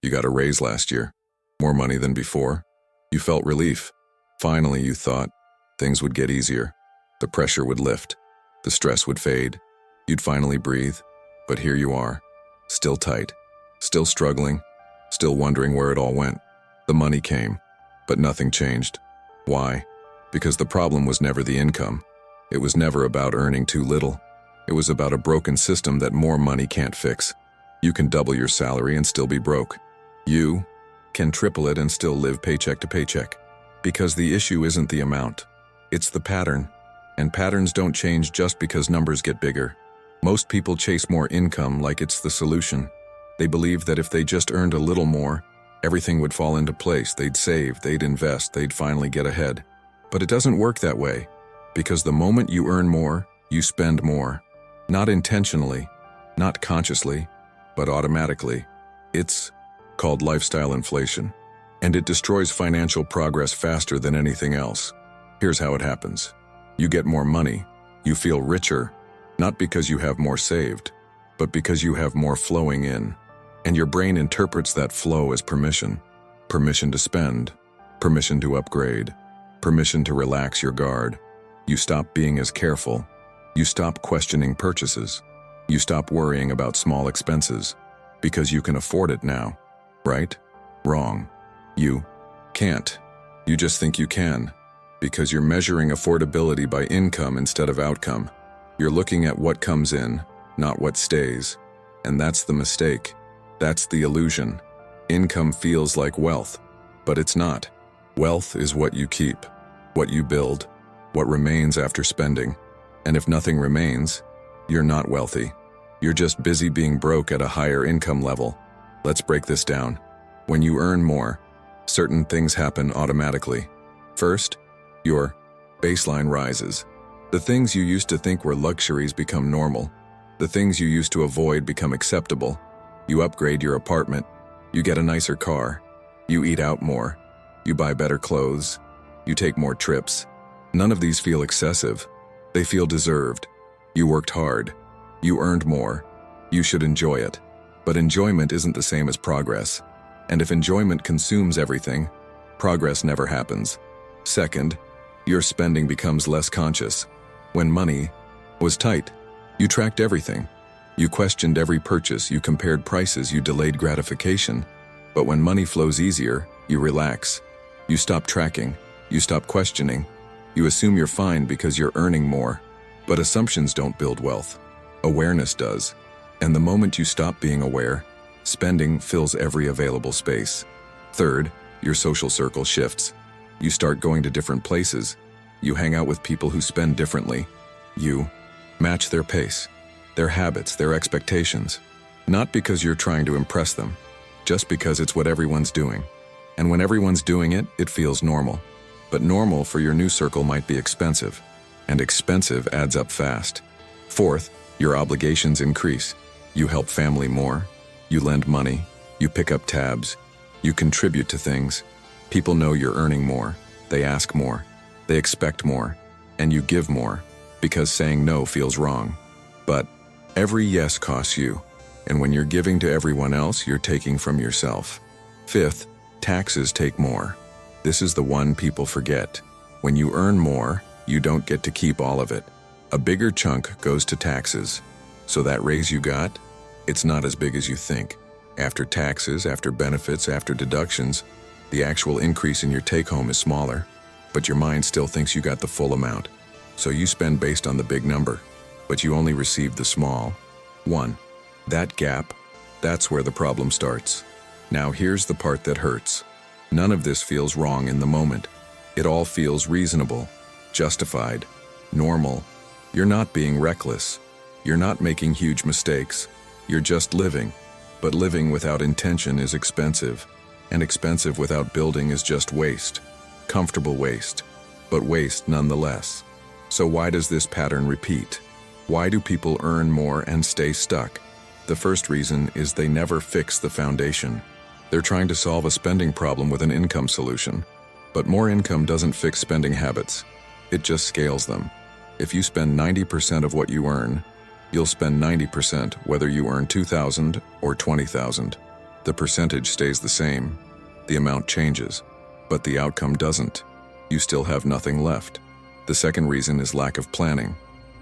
You got a raise last year. More money than before. You felt relief. Finally, you thought things would get easier. The pressure would lift. The stress would fade. You'd finally breathe. But here you are, still tight, still struggling, still wondering where it all went. The money came, but nothing changed. Why? Because the problem was never the income. It was never about earning too little. It was about a broken system that more money can't fix. You can double your salary and still be broke. You can triple it and still live paycheck to paycheck. Because the issue isn't the amount, it's the pattern. And patterns don't change just because numbers get bigger. Most people chase more income like it's the solution. They believe that if they just earned a little more, everything would fall into place. They'd save, they'd invest, they'd finally get ahead. But it doesn't work that way. Because the moment you earn more, you spend more. Not intentionally, not consciously, but automatically. It's called lifestyle inflation. And it destroys financial progress faster than anything else. Here's how it happens. You get more money. You feel richer. Not because you have more saved, but because you have more flowing in. And your brain interprets that flow as permission. Permission to spend. Permission to upgrade. Permission to relax your guard. You stop being as careful. You stop questioning purchases. You stop worrying about small expenses. Because you can afford it now. Right? Wrong. You can't. You just think you can. Because you're measuring affordability by income instead of outcome. You're looking at what comes in, not what stays. And that's the mistake. That's the illusion. Income feels like wealth, but it's not. Wealth is what you keep, what you build, what remains after spending. And if nothing remains, you're not wealthy. You're just busy being broke at a higher income level. Let's break this down. When you earn more, certain things happen automatically. First, your baseline rises. The things you used to think were luxuries become normal. The things you used to avoid become acceptable. You upgrade your apartment. You get a nicer car. You eat out more. You buy better clothes. You take more trips. None of these feel excessive. They feel deserved. You worked hard. You earned more. You should enjoy it. But enjoyment isn't the same as progress. And if enjoyment consumes everything, progress never happens. Second, your spending becomes less conscious. When money was tight, you tracked everything. You questioned every purchase, you compared prices, you delayed gratification. But when money flows easier, you relax. You stop tracking, you stop questioning. You assume you're fine because you're earning more. But assumptions don't build wealth. Awareness does. And the moment you stop being aware, spending fills every available space. Third, your social circle shifts. You start going to different places. You hang out with people who spend differently. You match their pace, their habits, their expectations. Not because you're trying to impress them, just because it's what everyone's doing. And when everyone's doing it, it feels normal. But normal for your new circle might be expensive. And expensive adds up fast. Fourth, your obligations increase. You help family more. You lend money. You pick up tabs. You contribute to things. People know you're earning more. They ask more. They expect more, and you give more, because saying no feels wrong. But every yes costs you, and when you're giving to everyone else, you're taking from yourself. Fifth, taxes take more. This is the one people forget. When you earn more, you don't get to keep all of it. A bigger chunk goes to taxes. So that raise you got, it's not as big as you think. After taxes, after benefits, after deductions, the actual increase in your take-home is smaller. But your mind still thinks you got the full amount. So you spend based on the big number, but you only received the small one. That gap, that's where the problem starts. Now here's the part that hurts. None of this feels wrong in the moment. It all feels reasonable, justified, normal. You're not being reckless. You're not making huge mistakes. You're just living. But living without intention is expensive. And expensive without building is just waste. Comfortable waste, but waste nonetheless. So why does this pattern repeat? Why do people earn more and stay stuck? The first reason is they never fix the foundation. They're trying to solve a spending problem with an income solution. But more income doesn't fix spending habits. It just scales them. If you spend 90% of what you earn, you'll spend 90% whether you earn $2,000 or $20,000. The percentage stays the same. The amount changes, but the outcome doesn't. You still have nothing left. The second reason is lack of planning.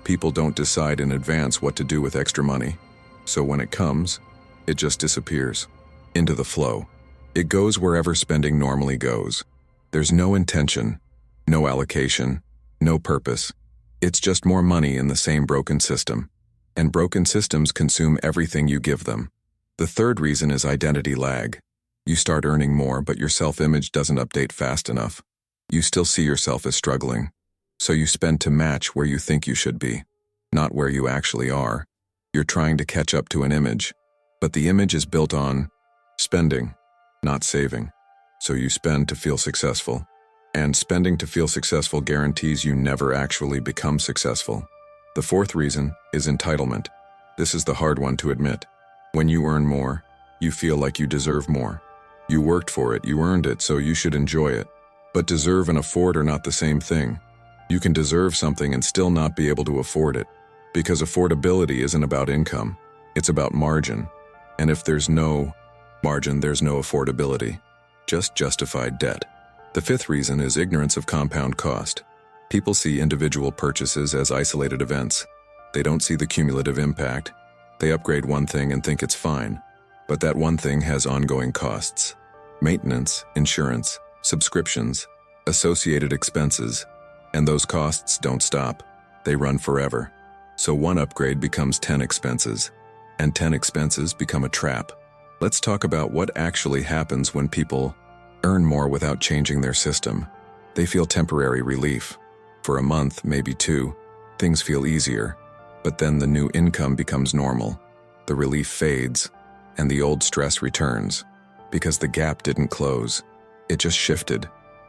People don't decide in advance what to do with extra money. So when it comes, it just disappears into the flow. It goes wherever spending normally goes. There's no intention, no allocation, no purpose. It's just more money in the same broken system. And broken systems consume everything you give them. The third reason is identity lag. You start earning more, but your self-image doesn't update fast enough. You still see yourself as struggling. So you spend to match where you think you should be, not where you actually are. You're trying to catch up to an image, but the image is built on spending, not saving. So you spend to feel successful. And spending to feel successful guarantees you never actually become successful. The fourth reason is entitlement. This is the hard one to admit. When you earn more, you feel like you deserve more. You worked for it, you earned it, so you should enjoy it. But deserve and afford are not the same thing. You can deserve something and still not be able to afford it. Because affordability isn't about income, it's about margin. And if there's no margin, there's no affordability. Just justified debt. The fifth reason is ignorance of compound cost. People see individual purchases as isolated events. They don't see the cumulative impact. They upgrade one thing and think it's fine. But that one thing has ongoing costs. Maintenance, insurance, subscriptions, associated expenses. And those costs don't stop. They run forever. So one upgrade becomes 10 expenses. And 10 expenses become a trap. Let's talk about what actually happens when people earn more without changing their system. They feel temporary relief. For a month, maybe two, things feel easier. But then the new income becomes normal. The relief fades, and the old stress returns. Because the gap didn't close. It just shifted.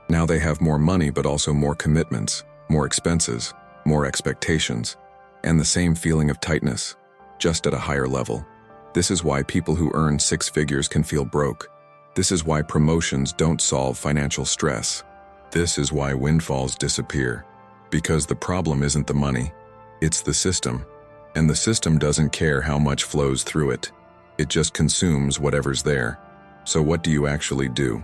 Now they have more money, but also more commitments, more expenses, more expectations, and the same feeling of tightness, just at a higher level. This is why people who earn 6 figures can feel broke. This is why promotions don't solve financial stress. This is why windfalls disappear. Because the problem isn't the money, it's the system. And the system doesn't care how much flows through it. It just consumes whatever's there. So what do you actually do?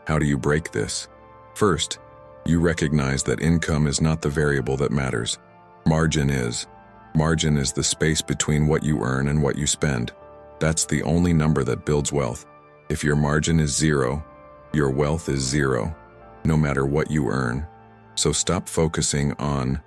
How do you break this? First, you recognize that income is not the variable that matters. Margin is. Margin is the space between what you earn and what you spend. That's the only number that builds wealth. If your margin is 0, your wealth is 0, no matter what you earn. So stop focusing on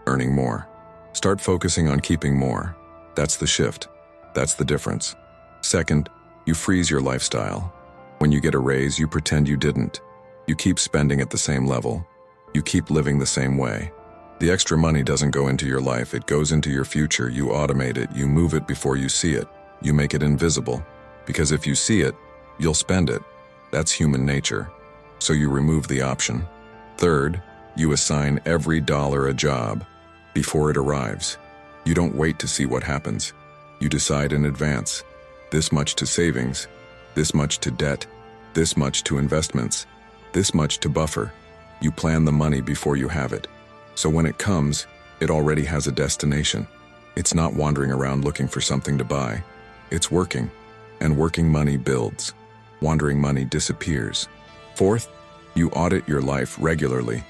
earning more. Start focusing on keeping more. That's the shift. That's the difference. Second, you freeze your lifestyle. When you get a raise, you pretend you didn't. You keep spending at the same level. You keep living the same way. The extra money doesn't go into your life, it goes into your future. You automate it, you move it before you see it. You make it invisible. Because if you see it, you'll spend it. That's human nature. So you remove the option. Third, you assign every dollar a job before it arrives. You don't wait to see what happens. You decide in advance. This much to savings, this much to debt, this much to investments, this much to buffer. You plan the money before you have it. So when it comes, it already has a destination. It's not wandering around looking for something to buy. It's working. And working money builds. Wandering money disappears. Fourth, you audit your life regularly.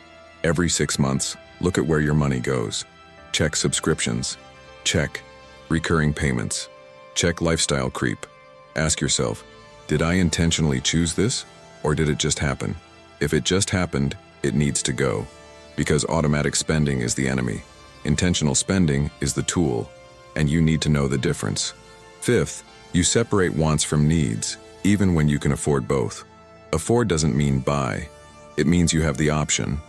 Every 6 months, look at where your money goes. Check subscriptions. Check recurring payments. Check lifestyle creep. Ask yourself, did I intentionally choose this, or did it just happen? If it just happened, it needs to go. Because automatic spending is the enemy. Intentional spending is the tool, and you need to know the difference. Fifth, you separate wants from needs, even when you can afford both. Afford doesn't mean buy. It means you have the option.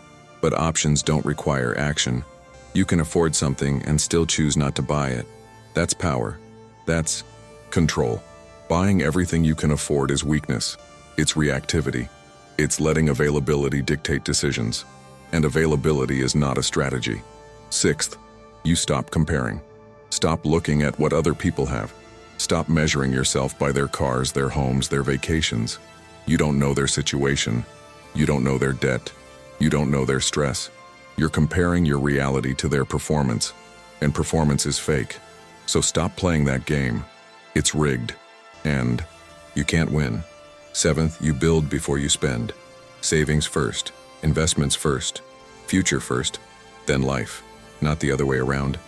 But options don't require action. You can afford something and still choose not to buy it. That's power. That's control. Buying everything you can afford is weakness. It's reactivity. It's letting availability dictate decisions. And availability is not a strategy. Sixth, you stop comparing. Stop looking at what other people have. Stop measuring yourself by their cars, their homes, their vacations. You don't know their situation. You don't know their debt. You don't know their stress. You're comparing your reality to their performance, and performance is fake. So stop playing that game. It's rigged. And You can't win. 7th, you build before you spend. Savings first, investments first, future first, then life. Not the other way around.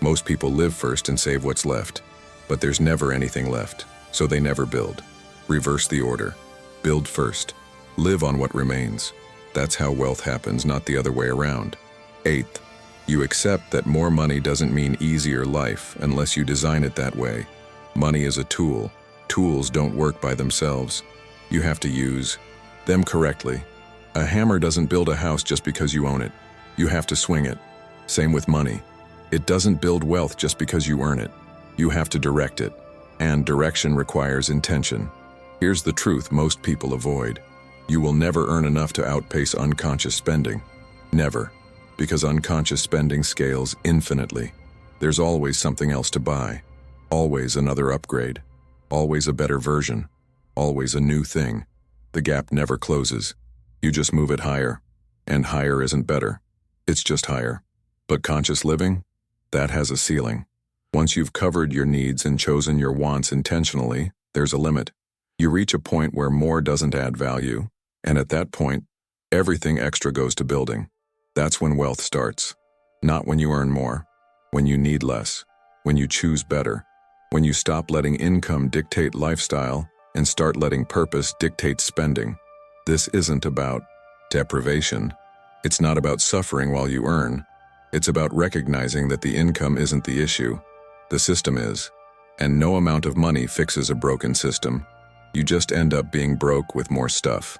Most people live first and save what's left. But there's never anything left, so they never build. Reverse the order. Build first. Live on what remains. That's how wealth happens, not the other way around. 8th, you accept that more money doesn't mean easier life unless you design it that way. Money is a tool. Tools don't work by themselves. You have to use them correctly. A hammer doesn't build a house just because you own it. You have to swing it. Same with money. It doesn't build wealth just because you earn it. You have to direct it. And direction requires intention. Here's the truth most people avoid. You will never earn enough to outpace unconscious spending. Never. Because unconscious spending scales infinitely. There's always something else to buy. Always another upgrade. Always a better version. Always a new thing. The gap never closes. You just move it higher. And higher isn't better. It's just higher. But conscious living? That has a ceiling. Once you've covered your needs and chosen your wants intentionally, there's a limit. You reach a point where more doesn't add value, and at that point, everything extra goes to building. That's when wealth starts. Not when you earn more. When you need less. When you choose better. When you stop letting income dictate lifestyle and start letting purpose dictate spending. This isn't about deprivation. It's not about suffering while you earn. It's about recognizing that the income isn't the issue. The system is. And no amount of money fixes a broken system. You just end up being broke with more stuff.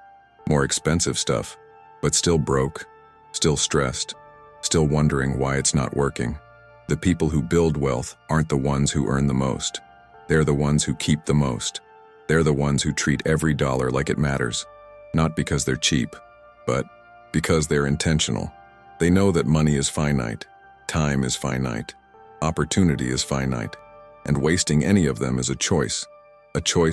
More expensive stuff. But still broke. Still stressed. Still wondering why it's not working. The people who build wealth aren't the ones who earn the most. They're the ones who keep the most. They're the ones who treat every dollar like it matters. Not because they're cheap, but because they're intentional. They know that money is finite, time is finite, opportunity is finite, and wasting any of them is a choice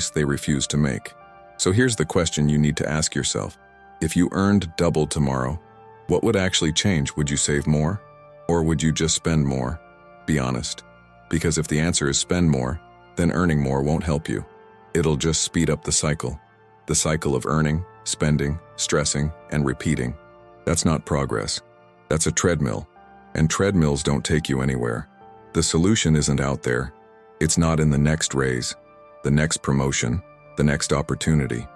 they refuse to make. So here's the question you need to ask yourself. If you earned double tomorrow, what would actually change? Would you save more? Or would you just spend more? Be honest. Because if the answer is spend more, then earning more won't help you. It'll just speed up the cycle of earning, spending, stressing, and repeating. That's not progress. That's a treadmill. And treadmills don't take you anywhere. The solution isn't out there. It's not in the next raise, the next promotion, the next opportunity.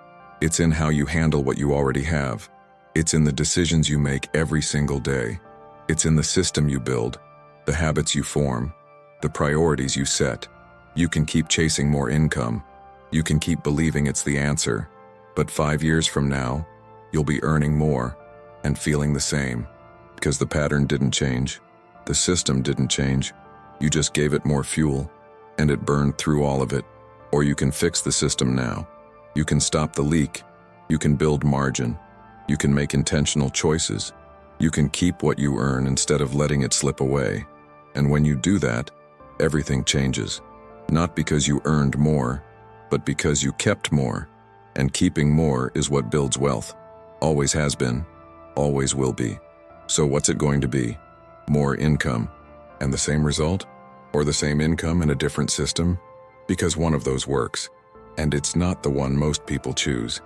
It's in how you handle what you already have. It's in the decisions you make every single day. It's in the system you build, the habits you form, the priorities you set. You can keep chasing more income. You can keep believing it's the answer. But 5 years from now, you'll be earning more and feeling the same. Because the pattern didn't change. The system didn't change. You just gave it more fuel, and it burned through all of it. Or you can fix the system now. You can stop the leak. You can build margin. You can make intentional choices. You can keep what you earn instead of letting it slip away. And when you do that, everything changes. Not because you earned more, but because you kept more. And keeping more is what builds wealth. Always has been. Always will be. So what's it going to be? More income. And the same result? Or the same income in a different system? Because one of those works. And it's not the one most people choose.